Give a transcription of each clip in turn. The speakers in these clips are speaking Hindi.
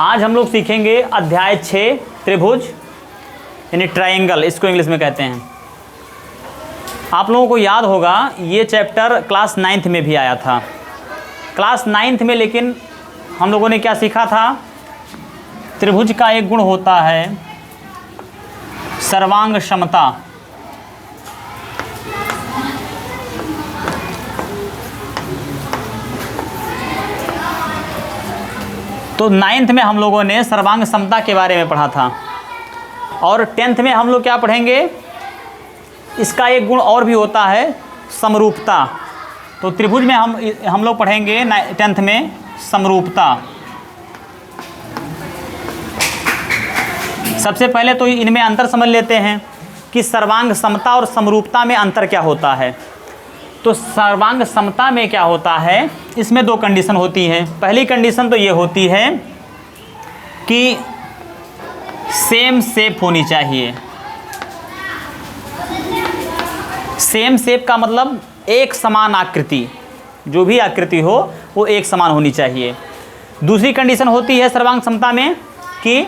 आज हम लोग सीखेंगे अध्याय 6 त्रिभुज यानी ट्रायंगल, इसको इंग्लिश में कहते हैं। आप लोगों को याद होगा ये चैप्टर क्लास 9th में भी आया था। क्लास 9th में लेकिन हम लोगों ने क्या सीखा था? त्रिभुज का एक गुण होता है सर्वांग समता। तो 9th में हम लोगों ने सर्वांग समता के बारे में पढ़ा था और 10th में हम लोग क्या पढ़ेंगे? इसका एक गुण और भी होता है समरूपता। तो त्रिभुज में हम लोग पढ़ेंगे 10th में समरूपता। सबसे पहले तो इनमें अंतर समझ लेते हैं कि सर्वांग समता और समरूपता में अंतर क्या होता है। तो सर्वांग समता में क्या होता है, इसमें दो कंडीशन होती हैं। पहली कंडीशन तो ये होती है कि सेम शेप होनी चाहिए। सेम शेप का मतलब एक समान आकृति, जो भी आकृति हो वो एक समान होनी चाहिए। दूसरी कंडीशन होती है सर्वांग समता में कि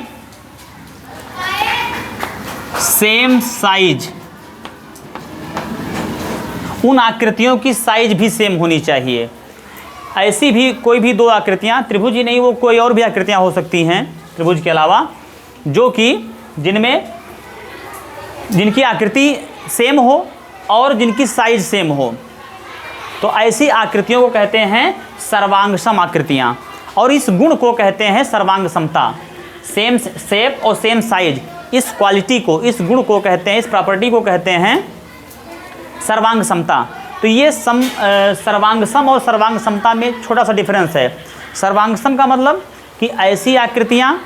सेम साइज, उन आकृतियों की साइज भी सेम होनी चाहिए। ऐसी भी कोई भी दो आकृतियाँ, त्रिभुज ही नहीं वो कोई और भी आकृतियाँ हो सकती हैं त्रिभुज के अलावा, जो कि जिनकी आकृति सेम हो और जिनकी साइज सेम हो। तो ऐसी आकृतियों को कहते हैं सर्वांग सम आकृतियाँ और इस गुण को कहते हैं सर्वांग समता। सेम शेप और सेम साइज, इस क्वालिटी को, इस गुण को कहते हैं, इस प्रॉपर्टी को कहते हैं सर्वांग समता। तो ये सर्वांग सम और सर्वांग समता में छोटा सा डिफरेंस है। सर्वांग सम का मतलब कि ऐसी आकृतियाँ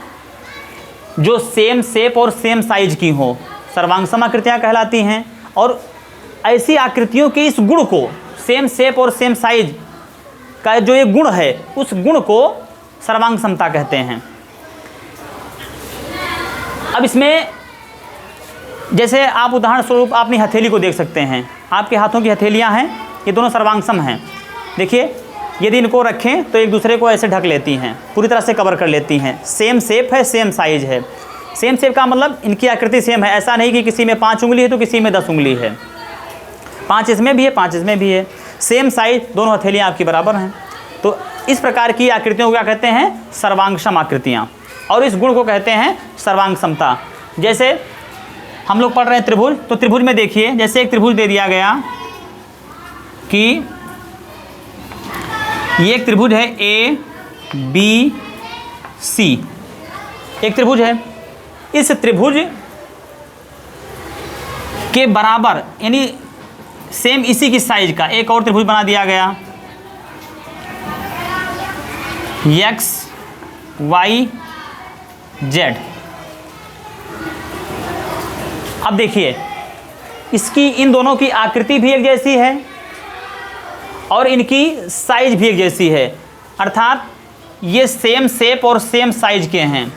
जो सेम शेप और सेम साइज की हो, सर्वांग सम आकृतियाँ कहलाती हैं। और ऐसी आकृतियों के इस गुण को, सेम शेप और सेम साइज का जो एक गुण है, उस गुण को सर्वांग समता कहते हैं। अब इसमें जैसे आप उदाहरण स्वरूप अपनी हथेली को देख सकते हैं। आपके हाथों की हथेलियां हैं, ये दोनों सर्वांग सम हैं। देखिए, यदि इनको रखें तो एक दूसरे को ऐसे ढक लेती हैं, पूरी तरह से कवर कर लेती हैं। सेम शेप है, सेम साइज है। सेम शेप का मतलब इनकी आकृति सेम है। ऐसा नहीं कि किसी में 5 उंगली है तो किसी में 10 उंगली है, 5 इसमें भी है, 5 इसमें भी है। सेम साइज, दोनों हथेलियाँ आपकी बराबर हैं। तो इस प्रकार की आकृतियों को क्या कहते हैं? सर्वांग सम आकृतियाँ। और इस गुण को कहते हैं सर्वांग समता। जैसे हम लोग पढ़ रहे हैं त्रिभुज, तो त्रिभुज में देखिए, जैसे एक त्रिभुज दे दिया गया कि ये एक त्रिभुज है ए बी सी, एक त्रिभुज है। इस त्रिभुज के बराबर यानी सेम इसी की साइज का एक और त्रिभुज बना दिया गया, एक्स वाई जेड। अब देखिए, इसकी इन दोनों की आकृति भी एक जैसी है और इनकी साइज भी एक जैसी है, अर्थात ये सेम शेप और सेम साइज के हैं।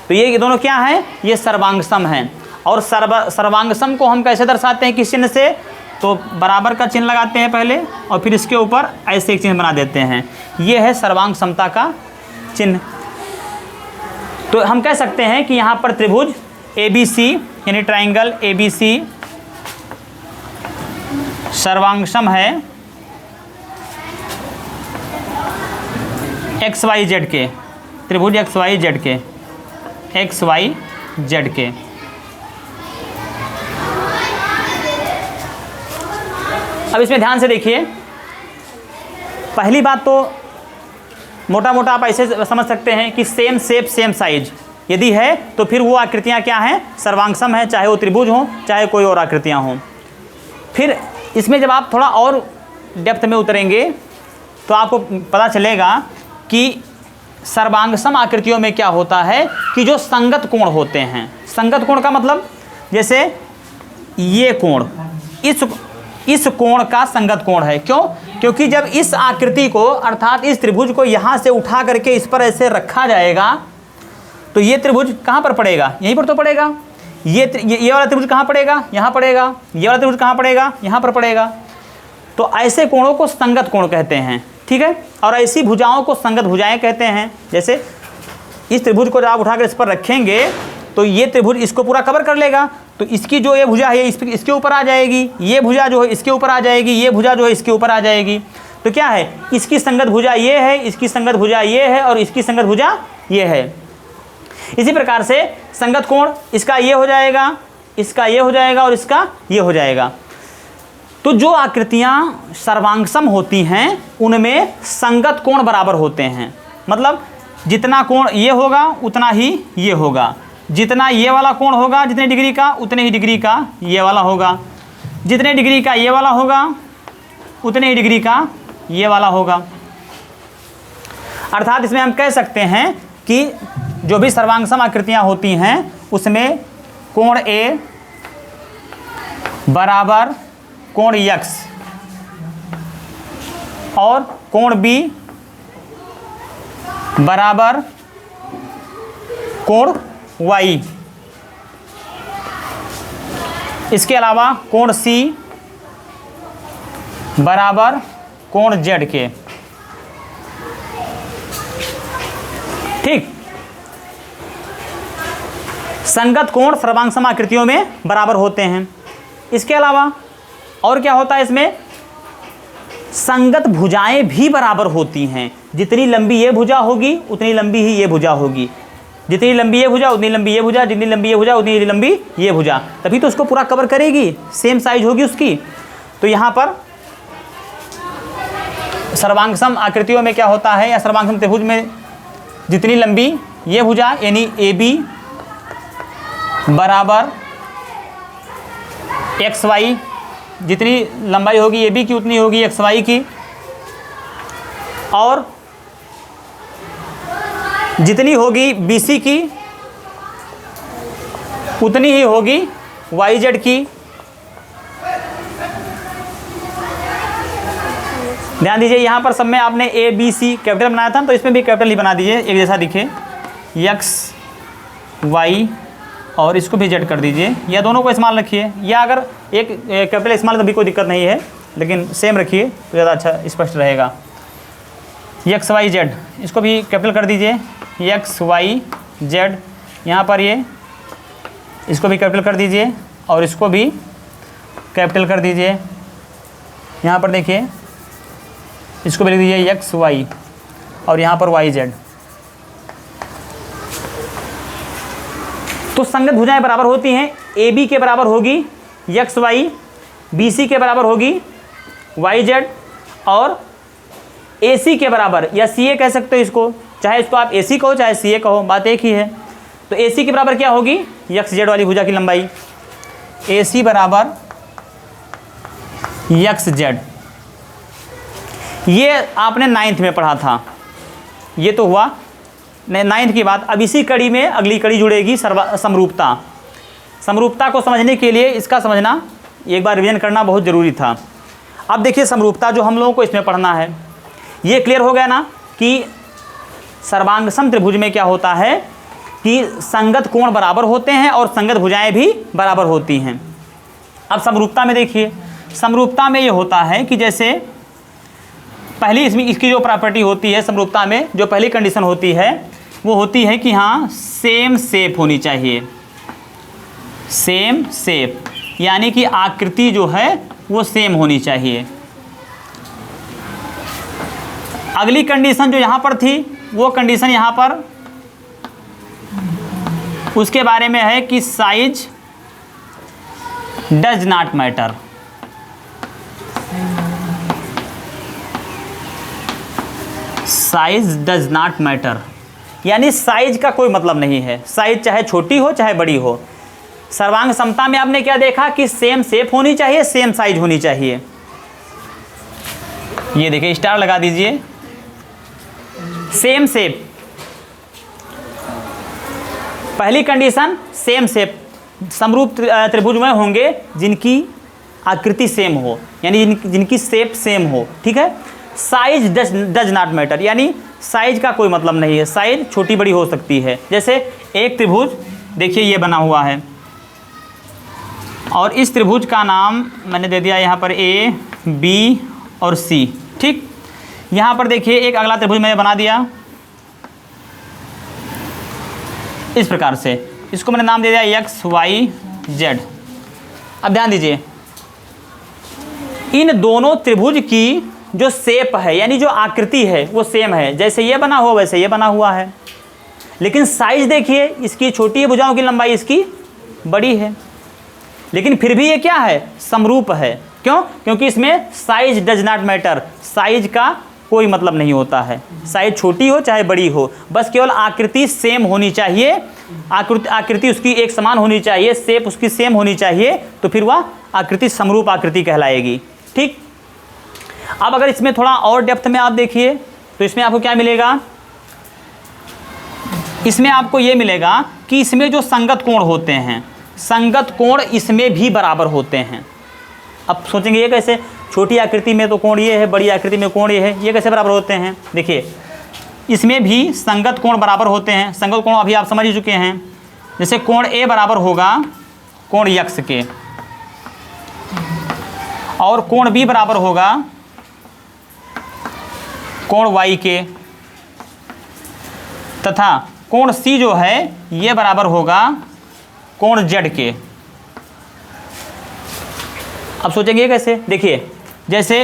तो ये दोनों क्या हैं? ये सर्वांग सम हैं। और सर्वांग सम को हम कैसे दर्शाते हैं, किस चिन्ह से? तो बराबर का चिन्ह लगाते हैं पहले और फिर इसके ऊपर ऐसे एक चिन्ह बना देते हैं। ये है सर्वांग समता का चिन्ह। तो हम कह सकते हैं कि यहाँ पर त्रिभुज ABC यानी ट्रायंगल ABC सर्वांग सम है XYZ के, त्रिभुज XYZ के, XYZ के। अब इसमें ध्यान से देखिए, पहली बात तो मोटा मोटा आप ऐसे समझ सकते हैं कि सेम शेप सेम साइज यदि है तो फिर वो आकृतियाँ क्या हैं? सर्वांग सम है, चाहे वो त्रिभुज हों चाहे कोई और आकृतियाँ हों। फिर इसमें जब आप थोड़ा और डेप्थ में उतरेंगे तो आपको पता चलेगा कि सर्वांग सम आकृतियों में क्या होता है कि जो संगत कोण होते हैं। संगत कोण का मतलब जैसे ये कोण इस कोण का संगत कोण है। क्यों? क्योंकि जब इस आकृति को अर्थात इस त्रिभुज को यहाँ से उठा करके इस पर ऐसे रखा जाएगा तो ये त्रिभुज कहाँ पर पड़ेगा? यहीं पर तो पड़ेगा। ये वाला त्रिभुज कहाँ पड़ेगा? यहाँ पड़ेगा। ये वाला त्रिभुज कहाँ पड़ेगा? यहाँ पर पड़ेगा। तो ऐसे कोणों को संगत कोण कहते हैं। ठीक है। और ऐसी भुजाओं को संगत भुजाएं कहते हैं। जैसे इस त्रिभुज को जब आप उठाकर इस पर रखेंगे तो ये त्रिभुज इसको पूरा कवर कर लेगा। तो इसकी जो ये भुजा है इसके ऊपर आ जाएगी, ये भुजा जो है इसके ऊपर आ जाएगी, ये भुजा जो है इसके ऊपर आ जाएगी। तो क्या है, इसकी संगत भुजा ये है, इसकी संगत भुजा ये है और इसकी संगत भुजा ये है। इसी प्रकार से संगत कोण इसका ये हो जाएगा, इसका ये हो जाएगा और इसका ये हो जाएगा। तो जो आकृतियाँ सर्वांगसम होती हैं उनमें संगत कोण बराबर होते हैं। मतलब जितना कोण ये होगा उतना ही ये होगा, जितना ये वाला कोण होगा जितने डिग्री का उतने ही डिग्री का ये वाला होगा, जितने डिग्री का ये वाला होगा उतने ही डिग्री का ये वाला होगा। अर्थात इसमें हम कह सकते हैं कि जो भी सर्वांगसम आकृतियाँ होती हैं उसमें कोण ए बराबर कोण x और कोण b बराबर कोण y। इसके अलावा कोण c बराबर कोण z के। ठीक, संगत कोण सर्वांगसम आकृतियों में बराबर होते हैं। इसके अलावा और क्या होता है, इसमें संगत भुजाएं भी बराबर होती हैं। जितनी लंबी ये भुजा होगी उतनी लंबी ही ये भुजा होगी, जितनी लंबी ये भुजा उतनी लंबी ये भुजा, जितनी लंबी ये भुजा उतनी लंबी ये भुजा, तभी तो उसको पूरा कवर करेगी, सेम साइज होगी उसकी। तो यहाँ पर सर्वांगसम आकृतियों में क्या होता है, या सर्वांगसम त्रिभुज में जितनी लंबी ये भुजा यानी ए बी बराबर एक्स वाई, जितनी लंबाई होगी ए बी की उतनी होगी एक्स वाई की, और जितनी होगी बी सी की उतनी ही होगी वाई जेड की। ध्यान दीजिए यहाँ पर सब में आपने ए बी सी कैपिटल बनाया था, तो इसमें भी कैपिटल ही बना दीजिए, एक जैसा दिखे, एक्स वाई और इसको भी जेड कर दीजिए, या दोनों को इस्तेमाल रखिए, या अगर एक कैपिटल इस्तेमाल तो भी कोई दिक्कत नहीं है, लेकिन सेम रखिए तो ज़्यादा अच्छा स्पष्ट रहेगा। एक्स वाई जेड इसको भी कैपिटल कर दीजिए, एक्स वाई जेड, यहाँ पर ये इसको भी कैपिटल कर दीजिए और इसको भी कैपिटल कर दीजिए। यहाँ पर देखिए इसको भी लिख दीजिए एक्स वाई और यहाँ पर वाई जेड। तो संगत भुजाएं बराबर होती हैं, ए बी के बराबर होगी एक्स वाई, बी सी के बराबर होगी वाई जेड, और ए सी के बराबर या सी ए कह सकते हो इसको, चाहे इसको आप ए सी कहो चाहे सी ए कहो, बात एक ही है। तो ए सी के बराबर क्या होगी, एक्स जेड वाली भुजा की लंबाई, ए सी बराबर एक्स जेड। ये आपने 9th में पढ़ा था, ये तो हुआ 9th की बात। अब इसी कड़ी में अगली कड़ी जुड़ेगी समरूपता। समरूपता को समझने के लिए इसका समझना एक बार रिवीजन करना बहुत ज़रूरी था। अब देखिए समरूपता जो हम लोगों को इसमें पढ़ना है, ये क्लियर हो गया ना कि सर्वांगसम त्रिभुज में क्या होता है कि संगत कोण बराबर होते हैं और संगत भुजाएं भी बराबर होती हैं। अब समरूपता में देखिए, समरूपता में ये होता है कि जैसे पहली इसमें इसकी जो प्रॉपर्टी होती है समरूपता में, जो पहली कंडीशन होती है वो होती है कि हाँ सेम शेप होनी चाहिए, सेम शेप, यानी कि आकृति जो है वो सेम होनी चाहिए। अगली कंडीशन जो यहाँ पर थी वो कंडीशन यहाँ पर उसके बारे में है कि size does not matter. Size does not matter यानी साइज का कोई मतलब नहीं है, साइज चाहे छोटी हो चाहे बड़ी हो। सर्वांग समता में आपने क्या देखा कि सेम शेप होनी चाहिए, सेम साइज होनी चाहिए। ये देखिए स्टार लगा दीजिए, सेम शेप, पहली कंडीशन सेम शेप, समरूप त्रिभुज में होंगे जिनकी आकृति सेम हो, यानी जिनकी शेप सेम हो, ठीक है। साइज डज नॉट मैटर यानी साइज का कोई मतलब नहीं है, साइज छोटी बड़ी हो सकती है। जैसे एक त्रिभुज देखिए ये बना हुआ है और इस त्रिभुज का नाम मैंने दे दिया यहाँ पर ए बी और सी, ठीक। यहाँ पर देखिए एक अगला त्रिभुज मैंने बना दिया, इस प्रकार से। इसको मैंने नाम दे दिया एक्स वाई जेड। अब ध्यान दीजिए, इन दोनों त्रिभुज की जो शेप है यानी जो आकृति है वो सेम है, जैसे ये बना हुआ वैसे ये बना हुआ है, लेकिन साइज देखिए, इसकी छोटी है भुजाओं की लंबाई, इसकी बड़ी है, लेकिन फिर भी ये क्या है, समरूप है। क्यों? क्योंकि इसमें size does not matter, size का कोई मतलब नहीं होता है, साइज छोटी हो चाहे बड़ी हो, बस केवल आकृति सेम होनी चाहिए, आकृति उसकी एक समान होनी चाहिए, शेप उसकी सेम होनी चाहिए, तो फिर वह आकृति समरूप आकृति कहलाएगी। ठीक। अब अगर इसमें थोड़ा और डेप्थ में आप देखिए तो इसमें आपको क्या मिलेगा, इसमें आपको ये मिलेगा कि इसमें जो संगत कोण होते हैं, संगत कोण इसमें भी बराबर होते हैं। अब सोचेंगे ये कैसे, छोटी आकृति में तो कोण ये है, बड़ी आकृति में कोण ये है, ये कैसे बराबर होते हैं? देखिए, इसमें भी संगत कोण बराबर होते हैं। संगत कोण अभी आप समझ ही चुके हैं, जैसे कोण ए बराबर होगा कोण यक्स के, और कोण बी बराबर होगा कोण वाई के, तथा कोण सी जो है ये बराबर होगा कोण जेड के। अब सोचेंगे कैसे, देखिए, जैसे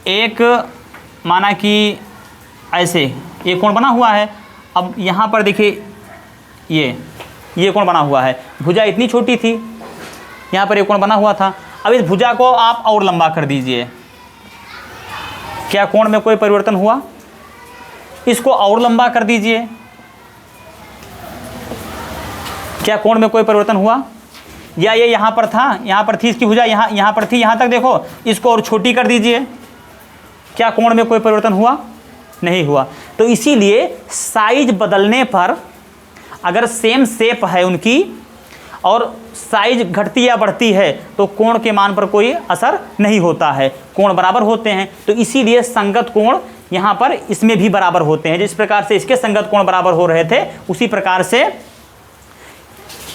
एक माना कि ऐसे ये कोण बना हुआ है, अब यहाँ पर देखिए ये कोण बना हुआ है, भुजा इतनी छोटी थी, यहाँ पर ये कोण बना हुआ था, अब इस भुजा को आप और लंबा कर दीजिए, क्या कोण में कोई परिवर्तन हुआ? इसको और लंबा कर दीजिए, क्या कोण में कोई परिवर्तन हुआ? या ये यहाँ पर था, यहाँ पर थी इसकी भुजा, यहाँ पर थी, यहाँ तक देखो, इसको और छोटी कर दीजिए, क्या कोण में कोई परिवर्तन हुआ? नहीं हुआ। तो इसीलिए साइज बदलने पर अगर सेम शेप है उनकी और साइज घटती या बढ़ती है तो कोण के मान पर कोई असर नहीं होता है, कोण बराबर होते हैं। तो इसीलिए संगत कोण यहाँ पर इसमें भी बराबर होते हैं। जिस प्रकार से इसके संगत कोण बराबर हो रहे थे उसी प्रकार से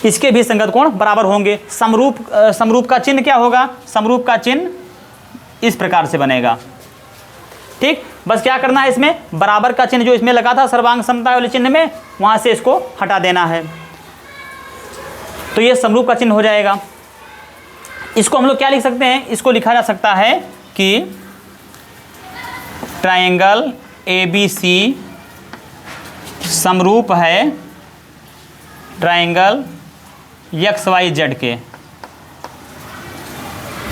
इसके भी संगत कोण बराबर होंगे। समरूप का चिन्ह क्या होगा? समरूप का चिन्ह इस प्रकार से बनेगा। ठीक, बस क्या करना है, इसमें बराबर का चिन्ह जो इसमें लगा था सर्वांग समता वाले चिन्ह में, वहां से इसको हटा देना है, तो ये समरूप का चिन्ह हो जाएगा। इसको हम लोग क्या लिख सकते हैं? इसको लिखा जा सकता है कि ट्रायंगल ABC समरूप है ट्रायंगल XYZ के।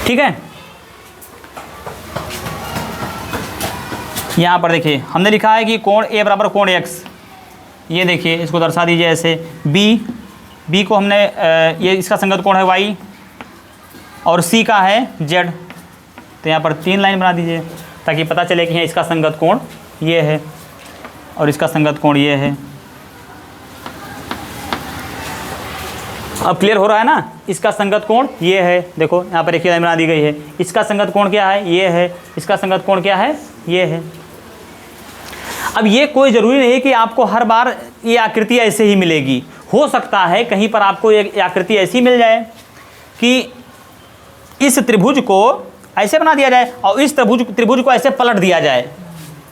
ठीक है, यहाँ पर देखिए हमने लिखा है कि कोण A बराबर कोण X, ये देखिए इसको दर्शा दीजिए ऐसे। B को हमने ये इसका संगत कोण है Y और C का है Z, तो यहाँ पर 3 लाइन बना दीजिए ताकि पता चले कि यहाँ इसका संगत कोण ये है और इसका संगत कोण ये है। अब क्लियर हो रहा है ना? इसका संगत कोण ये है, देखो यहाँ पर एक ही लाइन बना दी गई है। इसका संगत कोण क्या है? ये है। इसका संगत कोण क्या है? ये है। अब ये कोई ज़रूरी नहीं कि आपको हर बार ये आकृति ऐसे ही मिलेगी। हो सकता है कहीं पर आपको एक आकृति ऐसी मिल जाए कि इस त्रिभुज को ऐसे बना दिया जाए और इस त्रिभुज को ऐसे पलट दिया जाए,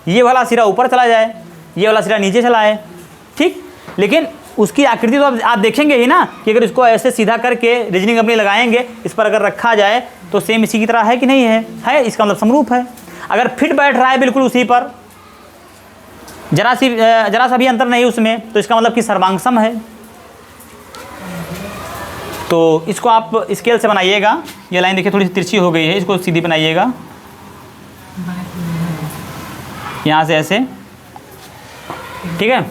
ये वाला सिरा ऊपर चला जाए, ये वाला सिरा नीचे चला है। ठीक, लेकिन उसकी आकृति तो आप देखेंगे ही ना कि अगर इसको ऐसे सीधा करके रीजनिंग अपनी लगाएंगे, इस पर अगर रखा जाए तो सेम इसी की तरह है कि नहीं है? इसका मतलब समरूप है। अगर फिट बैठ रहा है बिल्कुल उसी पर, जरा सा भी अंतर नहीं उसमें, तो इसका मतलब कि सर्वांग सम है। तो इसको आप स्केल से बनाइएगा। ये लाइन देखिए थोड़ी सी तिरछी हो गई है, इसको सीधी बनाइएगा यहाँ से ऐसे। ठीक है,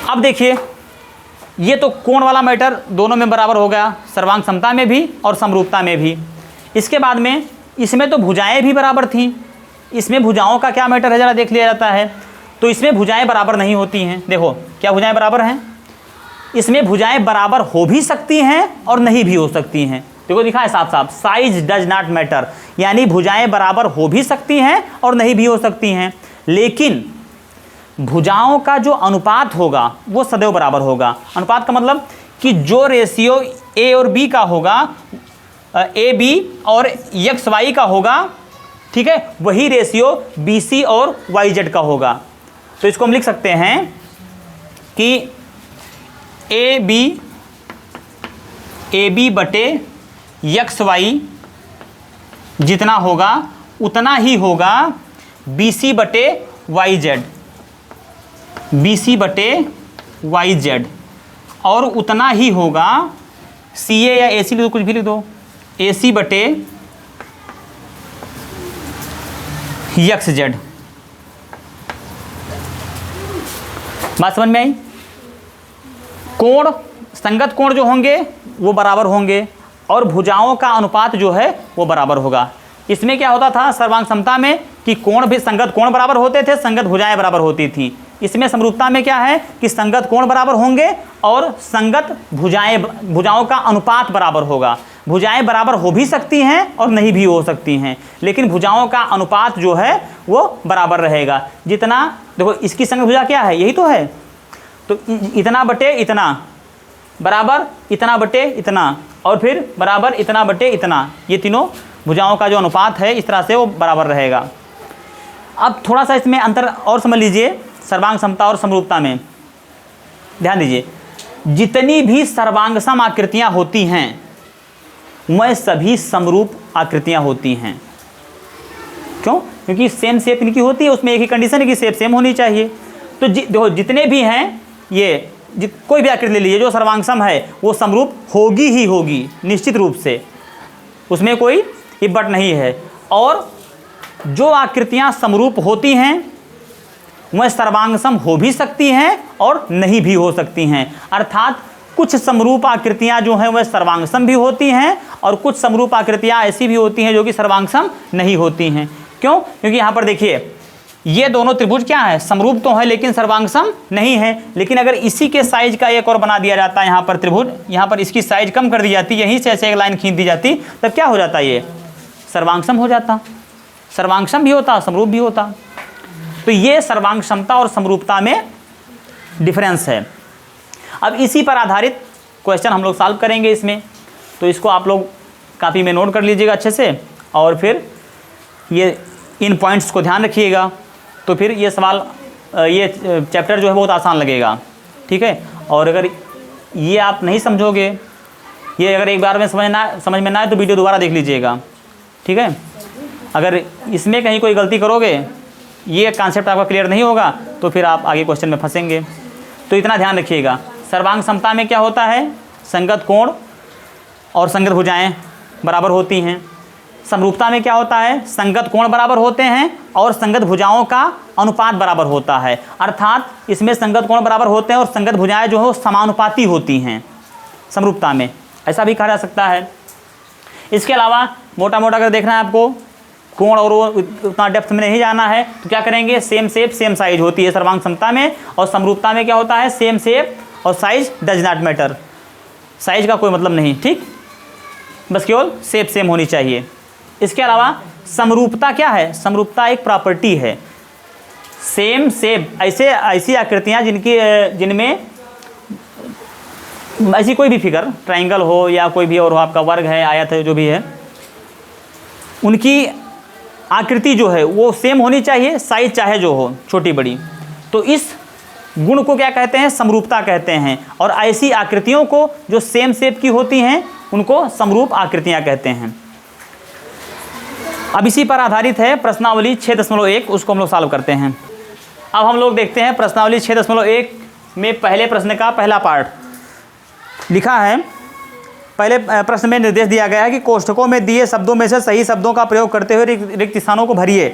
अब देखिए ये तो कोण वाला मैटर दोनों में बराबर हो गया, सर्वांग समता में भी और समरूपता में भी। इसके बाद में इसमें तो भुजाएं भी बराबर थीं, इसमें भुजाओं का क्या मैटर है ज़रा देख लिया जाता है। तो इसमें भुजाएं बराबर नहीं होती हैं। देखो क्या भुजाएं बराबर हैं? इसमें भुजाएं बराबर हो भी सकती हैं और नहीं भी हो सकती हैं। देखो लिखा है साफ साफ, साइज डज नॉट मैटर, यानी भुजाएं बराबर हो भी सकती हैं और नहीं भी हो सकती हैं, लेकिन भुजाओं का जो अनुपात होगा वो सदैव बराबर होगा। अनुपात का मतलब कि जो रेशियो A और B का होगा, AB और XY का होगा, ठीक है, वही रेशियो BC और YZ का होगा। तो इसको हम लिख सकते हैं कि ए बी बटे यक्स वाई जितना होगा उतना ही होगा बी सी बटे वाई जेड, बी सी बटे वाई जेड, और उतना ही होगा सी ए या ए सी लिख दो, कुछ भी लिख दो, ए सी बटे यक्स जेड। बात समझ में आई? कोण, संगत कोण जो होंगे वो बराबर होंगे और भुजाओं का अनुपात जो है वो बराबर होगा। इसमें क्या होता था सर्वांग समता में कि कोण भी, संगत कोण बराबर होते थे, संगत भुजाएं बराबर होती थी। इसमें समरूपता में क्या है कि संगत कोण बराबर होंगे और संगत भुजाओं का अनुपात बराबर होगा। भुजाएं बराबर हो भी सकती हैं और नहीं भी हो सकती हैं, लेकिन भुजाओं का अनुपात जो है वो बराबर रहेगा। जितना, देखो इसकी संगत भुजा क्या है, यही तो है, तो इतना बटे इतना बराबर इतना बटे इतना और फिर बराबर इतना बटे इतना, ये तीनों भुजाओं का जो अनुपात है इस तरह से वो बराबर रहेगा। अब थोड़ा सा इसमें अंतर और समझ लीजिए सर्वांग समता और समरूपता में। ध्यान दीजिए, जितनी भी सर्वांगसम आकृतियां होती हैं वह सभी समरूप आकृतियां होती हैं। क्यों? क्योंकि सेम शेप इनकी होती है, उसमें एक ही कंडीशन है कि शेप सेम होनी चाहिए। तो देखो जितने भी हैं ये कोई भी आकृति ले लीजिए जो सर्वांगसम है वो समरूप होगी ही होगी निश्चित रूप से, उसमें कोई इब्बट नहीं है। और जो आकृतियां समरूप होती हैं वह सर्वांगसम हो भी सकती हैं और नहीं भी हो सकती हैं। अर्थात कुछ समरूप आकृतियां जो हैं वह सर्वांगसम भी होती हैं और कुछ समरूप आकृतियां ऐसी भी होती हैं जो कि सर्वांगसम नहीं होती हैं। क्यों? क्योंकि यहाँ पर देखिए ये दोनों त्रिभुज क्या है, समरूप तो है लेकिन सर्वांगसम नहीं है। लेकिन अगर इसी के साइज का एक और बना दिया जाता है यहाँ पर त्रिभुज, यहाँ पर इसकी साइज कम कर दी जाती, यहीं से ऐसे एक लाइन खींच दी जाती, तब क्या हो जाता, ये सर्वांगसम हो जाता, सर्वांगसम भी होता समरूप भी होता। तो ये सर्वांग समता और समरूपता में डिफरेंस है। अब इसी पर आधारित क्वेश्चन हम लोग सॉल्व करेंगे इसमें, तो इसको आप लोग कॉपी में नोट कर लीजिएगा अच्छे से और फिर ये इन पॉइंट्स को ध्यान रखिएगा, तो फिर ये सवाल ये चैप्टर जो है बहुत आसान लगेगा। ठीक है? और अगर ये आप नहीं समझोगे, ये अगर एक बार में समझ में ना आए तो वीडियो दोबारा देख लीजिएगा। ठीक है? अगर इसमें कहीं कोई गलती करोगे, ये कॉन्सेप्ट आपका क्लियर नहीं होगा, तो फिर आप आगे क्वेश्चन में फंसेंगे। तो इतना ध्यान रखिएगा। सर्वांग समता में क्या होता है, संगत कोण और संगत भुजाएं बराबर होती हैं। समरूपता में क्या होता है, संगत कोण बराबर होते हैं और संगत भुजाओं का अनुपात बराबर होता है। अर्थात इसमें संगत कोण बराबर होते हैं और संगत भुजाएं जो है समानुपाती होती हैं समरूपता में, ऐसा भी कहा जा सकता है। इसके अलावा मोटा मोटा अगर देखना है आपको, कोण और वो उतना डेप्थ में नहीं जाना है, तो क्या करेंगे, सेम शेप सेम साइज होती है सर्वांग समता में, और समरूपता में क्या होता है, सेम शेप और size does not matter, size का कोई मतलब नहीं। ठीक, बस केवल शेप सेम होनी चाहिए। इसके अलावा समरूपता क्या है, समरूपता एक प्रॉपर्टी है। सेम शेप, ऐसी आकृतियाँ जिनमें ऐसी कोई भी फिगर, ट्रायंगल हो या कोई भी और हो, आपका वर्ग है, आयत है, जो भी है, उनकी आकृति जो है वो सेम होनी चाहिए, साइज चाहे जो हो छोटी बड़ी। तो इस गुण को क्या कहते हैं, समरूपता कहते हैं। और ऐसी आकृतियों को जो सेम शेप की होती हैं उनको समरूप आकृतियां कहते हैं। अब इसी पर आधारित है प्रश्नावली 6.1, उसको हम लोग सॉल्व करते हैं। अब हम लोग देखते हैं प्रश्नावली 6.1 में पहले प्रश्न का पहला पार्ट लिखा है। पहले प्रश्न में निर्देश दिया गया है कि कोष्ठकों में दिए शब्दों में से सही शब्दों का प्रयोग करते हुए रिक्त स्थानों को भरिए।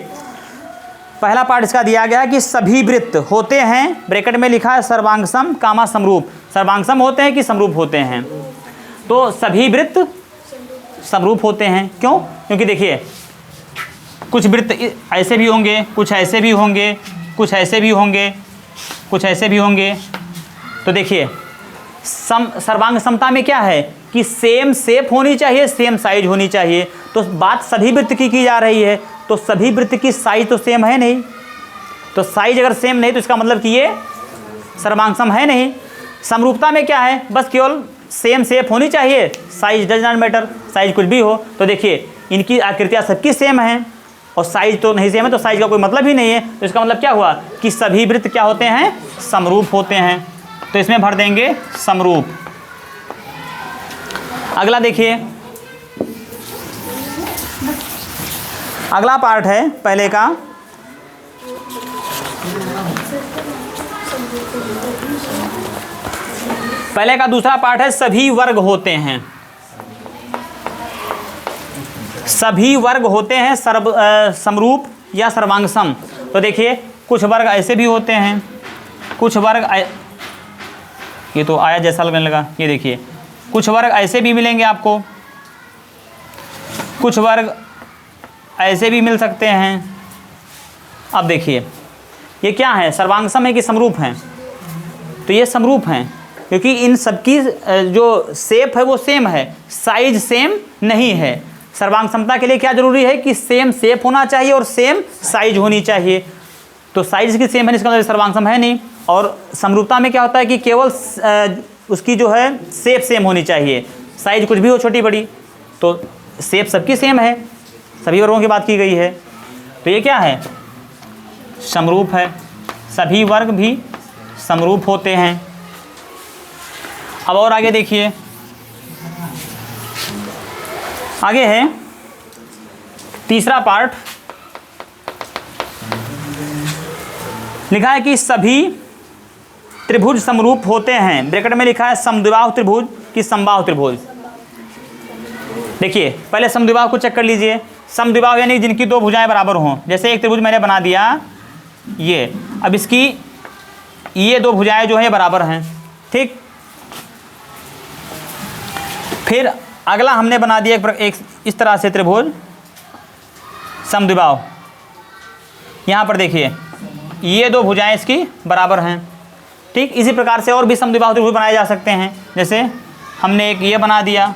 पहला पार्ट इसका दिया गया है कि सभी वृत्त होते हैं, ब्रैकेट में लिखा है सर्वांगसम कामा समरूप, सर्वांगसम होते हैं कि समरूप होते हैं। तो सभी वृत्त समरूप होते हैं। क्यों? क्योंकि देखिए कुछ वृत्त ऐसे भी होंगे, कुछ ऐसे भी होंगे, कुछ ऐसे भी होंगे, कुछ ऐसे भी होंगे। तो देखिए सर्वांग समता में क्या है कि सेम शेप होनी चाहिए, सेम साइज होनी चाहिए। तो बात सभी वृत्त की जा रही है, तो सभी वृत्त की साइज तो सेम है नहीं। तो साइज अगर सेम नहीं तो इसका मतलब कि ये सर्वांगसम है नहीं। समरूपता में क्या है, बस केवल सेम शेप होनी चाहिए, size does not matter, size कुछ भी हो। तो देखिए इनकी आकृतियाँ सबकी सेम हैं और साइज तो नहीं सेम है, तो साइज का कोई मतलब ही नहीं है। तो इसका मतलब क्या हुआ कि सभी वृत्त क्या होते हैं, समरूप होते हैं। तो इसमें भर देंगे समरूप। अगला देखिए, अगला पार्ट है पहले का, पहले का दूसरा पार्ट है सभी वर्ग होते हैं। सभी वर्ग होते हैं समरूप या सर्वांगसम। तो देखिए कुछ वर्ग ऐसे भी होते हैं, कुछ वर्ग ये तो आया जैसा लगने लगा, ये देखिए कुछ वर्ग ऐसे भी मिलेंगे आपको, कुछ वर्ग ऐसे भी मिल सकते हैं। अब देखिए ये क्या है, सर्वांगसम है कि समरूप हैं? तो ये समरूप हैं, क्योंकि इन सबकी जो शेप है वो सेम है, साइज सेम नहीं है। सर्वांग समता के लिए क्या जरूरी है कि सेम शेप होना चाहिए और सेम साइज होनी चाहिए। तो साइज की सेम है, इसका मतलब सर्वांगसम है नहीं। और समरूपता में क्या होता है कि केवल उसकी जो है शेप सेम होनी चाहिए, साइज कुछ भी हो छोटी बड़ी, तो शेप सबकी सेम है, सभी वर्गों की बात की गई है। तो ये क्या है, समरूप है, सभी वर्ग भी समरूप होते हैं। अब और आगे देखिए, आगे है तीसरा पार्ट, लिखा है कि सभी त्रिभुज समरूप होते हैं। ब्रैकेट में लिखा है समद्विबाहु त्रिभुज कि समबाहु त्रिभुज। देखिए पहले समद्विबाहु को चेक कर लीजिए। समद्विबाहु यानी जिनकी दो भुजाएं बराबर हों। जैसे एक त्रिभुज मैंने बना दिया ये, अब इसकी ये दो भुजाएं जो है बराबर हैं, ठीक। फिर अगला हमने बना दिया एक इस तरह से त्रिभुज समद्विबाहु। यहाँ पर देखिए ये दो भुजाएं इसकी बराबर हैं, ठीक। इसी प्रकार से और भी समद्विबाहु त्रिभुज बनाए जा सकते हैं। जैसे हमने एक ये बना दिया,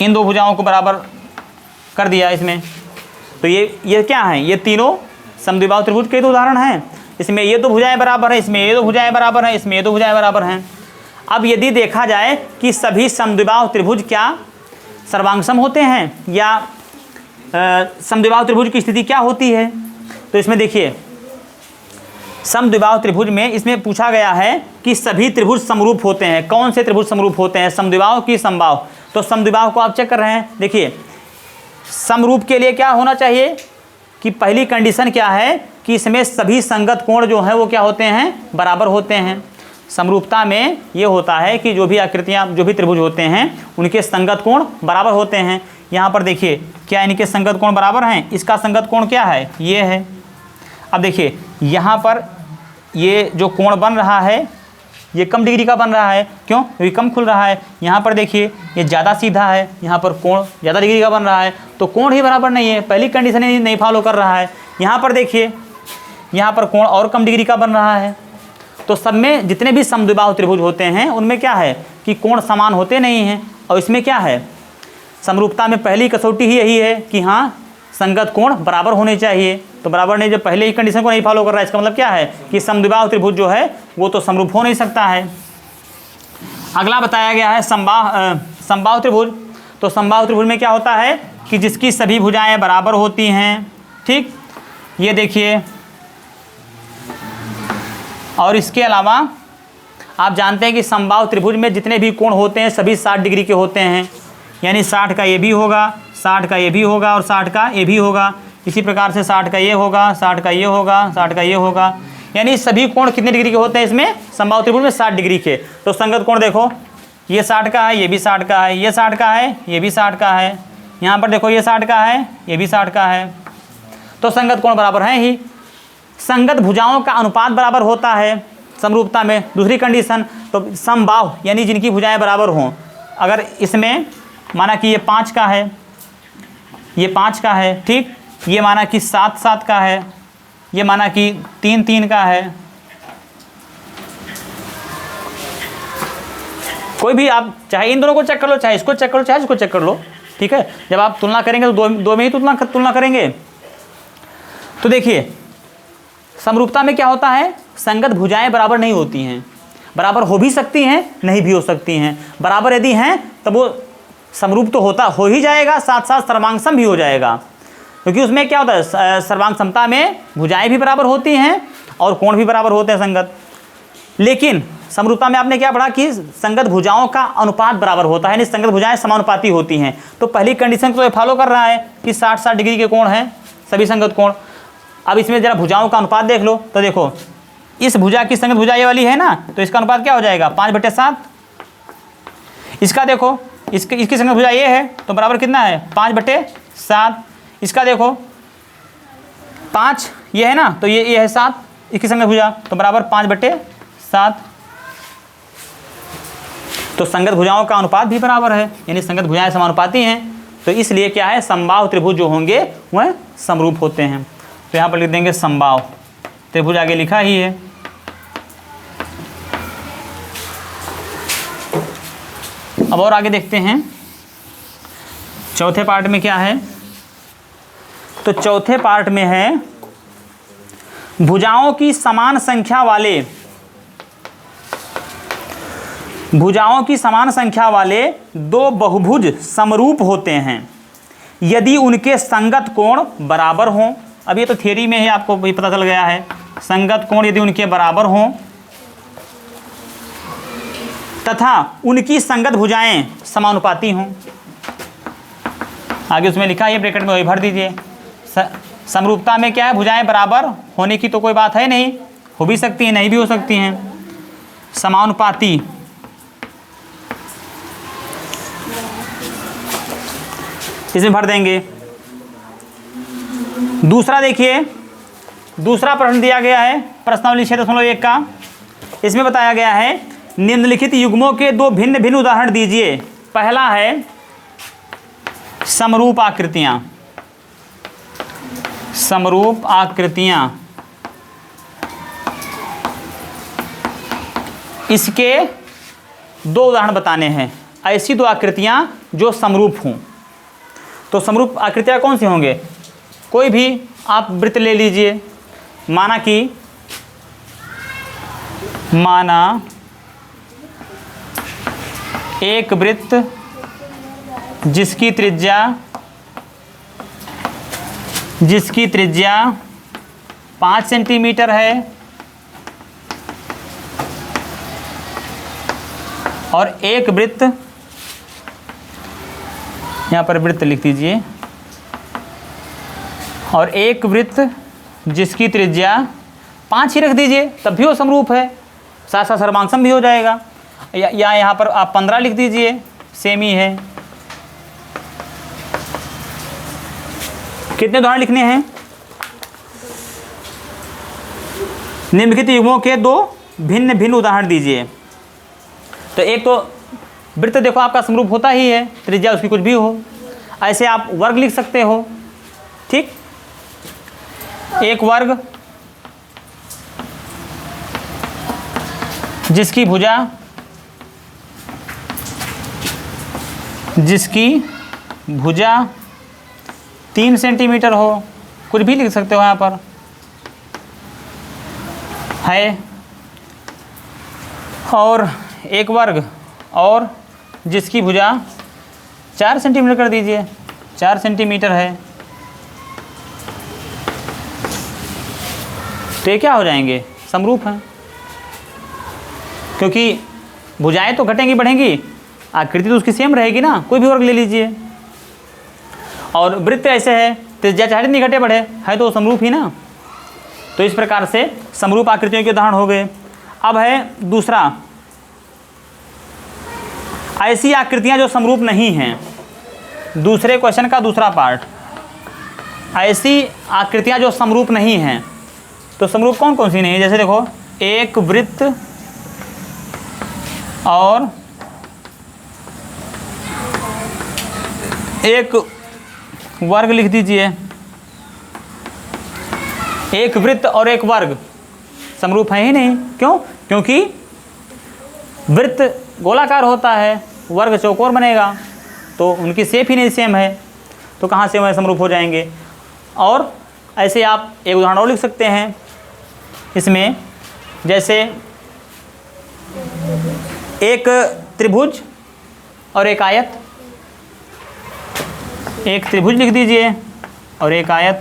इन दो भुजाओं को बराबर कर दिया इसमें, तो ये क्या है, ये तीनों समद्विबाहु त्रिभुज के तो उदाहरण हैं। इसमें ये दो भुजाएं बराबर हैं, इसमें ये दो भुजाएं बराबर हैं, इसमें ये दो भुजाएं बराबर हैं। अब यदि देखा जाए कि सभी समद्विबाहु त्रिभुज क्या सर्वांगसम होते हैं या समद्विबाहु त्रिभुज की स्थिति क्या होती है, तो इसमें देखिए समद्विबाहु त्रिभुज में इसमें पूछा गया है कि सभी त्रिभुज समरूप होते हैं। कौन से त्रिभुज समरूप होते हैं, समद्विबाहु की समबाहु? तो समद्विबाहु को आप चेक कर रहे हैं। देखिए समरूप के लिए क्या होना चाहिए कि पहली कंडीशन क्या है कि इसमें सभी संगत कोण जो है वो क्या होते हैं, बराबर होते हैं। समरूपता में ये होता है कि जो भी आकृतियाँ, जो भी त्रिभुज होते हैं उनके संगत कोण बराबर होते हैं। यहाँ पर देखिए क्या इनके संगत कोण बराबर हैं, इसका संगत कोण क्या है, ये है। अब देखिए यहाँ पर ये जो कोण बन रहा है ये कम डिग्री का बन रहा है, क्यों, क्योंकि कम खुल रहा है। यहाँ पर देखिए ये ज़्यादा सीधा है, यहाँ पर कोण ज़्यादा डिग्री का बन रहा है, तो कोण ही बराबर नहीं है, पहली कंडीशन ही नहीं फॉलो कर रहा है। यहाँ पर देखिए यहाँ पर कोण और कम डिग्री का बन रहा है। तो सब में जितने भी समद्विबाहु त्रिभुज होते हैं उनमें क्या है कि कोण समान होते नहीं हैं। और इसमें क्या है, समरूपता में पहली कसौटी ही यही है कि हाँ संगत कोण बराबर होने चाहिए। तो बराबर नहीं, जब पहले ही कंडीशन को नहीं फॉलो कर रहा है, इसका मतलब क्या है कि समद्विबाहु त्रिभुज जो है वो तो समरूप हो नहीं सकता है। अगला बताया गया है समबाहु त्रिभुज। तो समबाहु त्रिभुज में क्या होता है कि जिसकी सभी भुजाएं बराबर होती हैं, ठीक। ये देखिए, और इसके अलावा आप जानते हैं कि समबाहु त्रिभुज में जितने भी कोण होते हैं सभी 60 डिग्री के होते हैं। यानी 60 का ये भी होगा, 60 का ये भी होगा और 60 का ये भी होगा। इसी प्रकार से 60 का ये होगा, 60 का ये होगा, 60 का ये होगा। यानी सभी कोण कितने डिग्री के होते हैं इसमें, समबाहु त्रिभुज में 60 डिग्री के। तो संगत कोण देखो, ये 60 का है, ये भी 60 का है, ये 60 का है, ये भी 60 का है। यहाँ पर देखो ये 60 का है, ये भी 60 का है। तो संगत कोण बराबर हैं ही। संगत भुजाओं का अनुपात बराबर होता है समरूपता में। दूसरी कंडीशन, तो समबाहु यानी जिनकी भुजाएं बराबर हों। अगर इसमें माना कि ये 5 का है, ये 5 का है, ठीक। ये माना कि 7 का है, ये माना कि 3 का है। कोई भी आप चाहे इन दोनों को चेक कर लो, चाहे इसको चेक कर लो, चाहे इसको चेक कर लो, ठीक है। जब आप तुलना करेंगे तो दो में ही तुलना करेंगे। तो देखिए समरूपता में क्या होता है, संगत भुजाएं बराबर नहीं होती हैं। बराबर हो भी सकती हैं, नहीं भी हो सकती हैं। बराबर यदि हैं तब वो समरूप तो हो ही जाएगा, साथ साथ सर्वांगसम भी हो जाएगा। क्योंकि उसमें क्या होता है, सर्वांग समता में भुजाएं भी बराबर होती हैं और कोण भी बराबर होते हैं संगत। लेकिन समरूपता में आपने क्या पढ़ा कि संगत भुजाओं का अनुपात बराबर होता है, यानी संगत भुजाएं समानुपाती होती हैं। तो पहली कंडीशन को फॉलो कर रहा है कि 60-60 डिग्री के कोण हैं सभी संगत कोण। अब इसमें जरा भुजाओं का अनुपात देख लो, तो देखो इस भुजा की संगत भुजा ये वाली है ना, तो इसका अनुपात क्या हो जाएगा 5/7। इसका देखो इसकी संगत भुजा ये है तो बराबर कितना है 5/7। इसका देखो 5 ये है ना, तो ये है 7, इसकी संगत भुजा तो बराबर 5/7। तो संगत भुजाओं का अनुपात भी बराबर है, यानी संगत भुजाएं समानुपाती हैं। तो इसलिए क्या है, समबाहु त्रिभुज जो होंगे वह समरूप होते हैं। तो यहाँ पर लिख देंगे समबाहु त्रिभुज, आगे लिखा ही है। अब और आगे देखते हैं चौथे पार्ट में क्या है। तो चौथे पार्ट में है भुजाओं की समान संख्या वाले दो बहुभुज समरूप होते हैं यदि उनके संगत कोण बराबर हों। अब ये तो थियरी में ही आपको भी पता चल गया है, संगत कोण यदि उनके बराबर हों तथा उनकी संगत भुजाएं समानुपाती हों। आगे उसमें लिखा है, ब्रैकेट में वही भर दीजिए। समरूपता में क्या है, भुजाएं बराबर होने की तो कोई बात है नहीं, हो भी सकती हैं नहीं भी हो सकती हैं। समानुपाती इसमें भर देंगे। दूसरा देखिए, दूसरा प्रश्न दिया गया है प्रश्नावली 6.1 का। इसमें बताया गया है निम्नलिखित युग्मों के दो भिन्न भिन्न उदाहरण दीजिए। पहला है समरूप आकृतियां। समरूप आकृतियां, इसके दो उदाहरण बताने हैं, ऐसी दो आकृतियां जो समरूप हों। तो समरूप आकृतियां कौन सी होंगे, कोई भी आप वृत्त ले लीजिए। माना एक वृत्त जिसकी त्रिज्या 5 सेंटीमीटर है और एक वृत्त, यहाँ पर वृत्त लिख दीजिए, और एक वृत्त जिसकी त्रिज्या 5 ही रख दीजिए, तब भी वो समरूप है, साथ साथ सर्वांशम भी हो जाएगा। या यहाँ पर आप 15 लिख दीजिए, सेम ही है। कितने उदाहरण लिखने हैं, निम्नलिखित युग्मों के दो भिन्न भिन्न उदाहरण दीजिए। तो एक तो वृत्त देखो आपका समरूप होता ही है, त्रिज्या उसकी कुछ भी हो। ऐसे आप वर्ग लिख सकते हो, ठीक। एक वर्ग जिसकी भुजा 3 सेंटीमीटर हो, कुछ भी लिख सकते हो यहाँ पर है। और एक वर्ग और जिसकी भुजा 4 सेंटीमीटर कर दीजिए, 4 सेंटीमीटर है। तो ये क्या हो जाएंगे, समरूप हैं, क्योंकि भुजाएं तो घटेंगी बढ़ेंगी, आकृति तो उसकी सेम रहेगी ना। कोई भी वर्ग ले लीजिए। और वृत्त ऐसे है, त्रिज्या चाहे नहीं घटे बढ़े, है तो समरूप ही ना। तो इस प्रकार से समरूप आकृतियों के उदाहरण हो गए। अब है दूसरा, ऐसी आकृतियां जो समरूप नहीं हैं। दूसरे क्वेश्चन का दूसरा पार्ट, ऐसी आकृतियां जो समरूप नहीं हैं। तो समरूप कौन कौन सी नहीं है, जैसे देखो एक वृत्त और एक वर्ग लिख दीजिए। एक वृत्त और एक वर्ग समरूप है ही नहीं। क्यों, क्योंकि वृत्त गोलाकार होता है, वर्ग चौकोर बनेगा, तो उनकी शेप ही नहीं सेम है, तो कहाँ से वह समरूप हो जाएंगे। और ऐसे आप एक उदाहरण और लिख सकते हैं इसमें, जैसे एक त्रिभुज और एक आयत। एक त्रिभुज लिख दीजिए और एक आयत।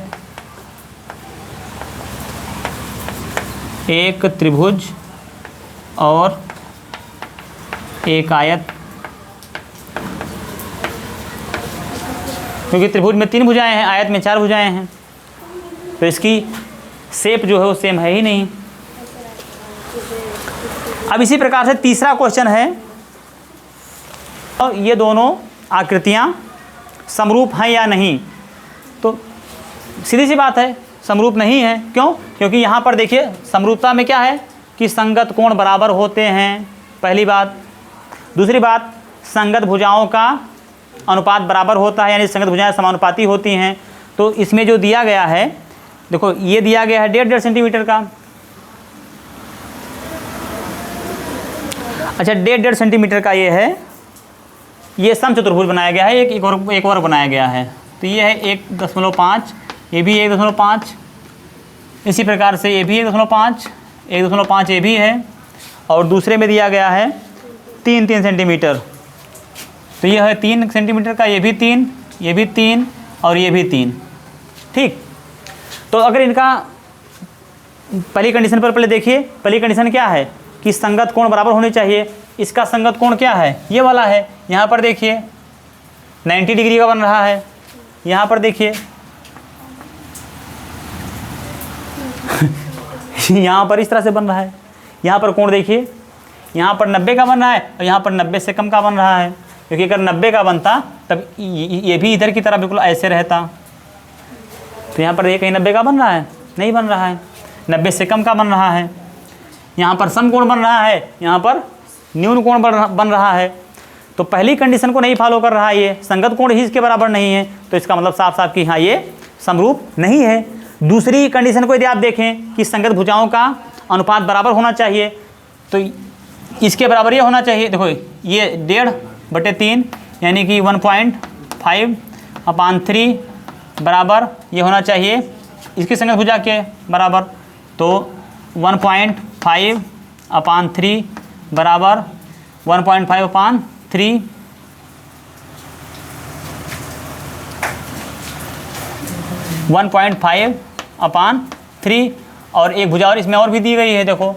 एक त्रिभुज और एक आयत, क्योंकि त्रिभुज में 3 भुजाएं हैं, आयत में 4 भुजाएं हैं, तो इसकी शेप जो है वो सेम है ही नहीं। अब इसी प्रकार से तीसरा क्वेश्चन है, और ये दोनों आकृतियां समरूप हैं या नहीं। तो सीधी सी बात है, समरूप नहीं है। क्यों? क्योंकि यहाँ पर देखिए समरूपता में क्या है कि संगत कोण बराबर होते हैं, पहली बात। दूसरी बात, संगत भुजाओं का अनुपात बराबर होता है, यानी संगत भुजाएं समानुपाती होती हैं। तो इसमें जो दिया गया है, देखो ये दिया गया है 1.5 सेंटीमीटर का। अच्छा, 1.5 सेंटीमीटर का ये है, ये समचतुर्भुज बनाया गया है, एक और बनाया गया है। तो ये है 1.5, ये भी 1.5, इसी प्रकार से ये भी 1.5 ये भी है, और दूसरे में दिया गया है 3 सेंटीमीटर। तो ये है 3 सेंटीमीटर का, ये भी 3 और ये भी 3। ठीक, तो अगर इनका पहली कंडीशन पर पहले देखिए, पहली कंडीशन क्या है कि संगत कोण बराबर होने चाहिए। इसका संगत कोण क्या है? ये वाला है। यहाँ पर देखिए 90 डिग्री का बन रहा है, यहाँ पर देखिए यहाँ पर इस तरह से बन रहा है। यहाँ पर कोण देखिए, यहाँ पर 90 का बन रहा है और यहाँ पर 90 से कम का बन रहा है, क्योंकि अगर 90 का बनता तब ये भी इधर की तरह बिल्कुल ऐसे रहता। तो यहाँ पर ये कहीं 90 का बन रहा है? नहीं बन रहा है, 90 से कम का बन रहा है। यहाँ पर समकोण बन रहा है, यहाँ पर न्यून कोण बन रहा है। तो पहली कंडीशन को नहीं फॉलो कर रहा है, ये संगत कोण ही इसके बराबर नहीं है। तो इसका मतलब साफ साफ कि हाँ ये समरूप नहीं है। दूसरी कंडीशन को यदि आप देखें कि संगत भुजाओं का अनुपात बराबर होना चाहिए, तो इसके बराबर ये होना चाहिए। देखो ये 1.5/3 यानी कि 1.5/3 बराबर ये होना चाहिए इसकी संगत भुजा के बराबर। तो 1.5/3 बराबर 1.5/3 1.5/3 और एक भुजा और इसमें और भी दी गई है, देखो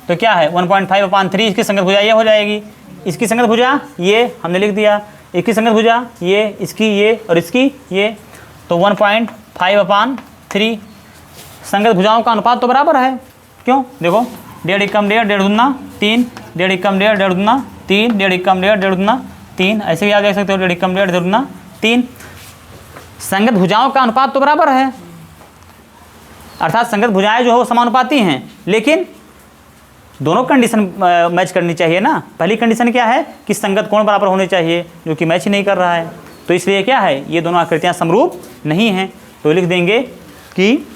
तो क्या है 1.5/3 इसकी संगत भुजा ये हो जाएगी। इसकी संगत भुजा ये हमने लिख दिया, इसकी संगत भुजा ये, इसकी ये और इसकी ये। तो 1.5/3 संगत भुजाओं का अनुपात तो बराबर है। क्यों? देखो 1.5 × 1.5 1.5 दूना 3, 1.5 × 1.5 1.5 दूना 3, 1.5 × 1.5 1.5 दूना 3, ऐसे भी आप देख सकते हो 1.5 × 1.5 1.5 दूना 3। संगत भुजाओं का अनुपात तो बराबर है, अर्थात संगत भुजाएं जो है वो समानुपाती हैं, लेकिन दोनों कंडीशन मैच करनी चाहिए ना। पहली कंडीशन क्या है कि संगत कोण बराबर होने चाहिए, जो कि मैच ही नहीं कर रहा है। तो इसलिए क्या है, ये दोनों आकृतियां समरूप नहीं हैं। तो लिख देंगे कि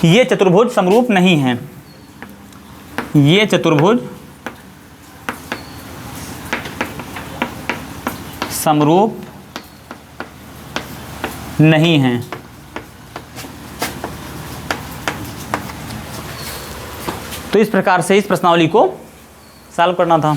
ये चतुर्भुज समरूप नहीं है, ये चतुर्भुज समरूप नहीं है। तो इस प्रकार से इस प्रश्नावली को सॉल्व करना था।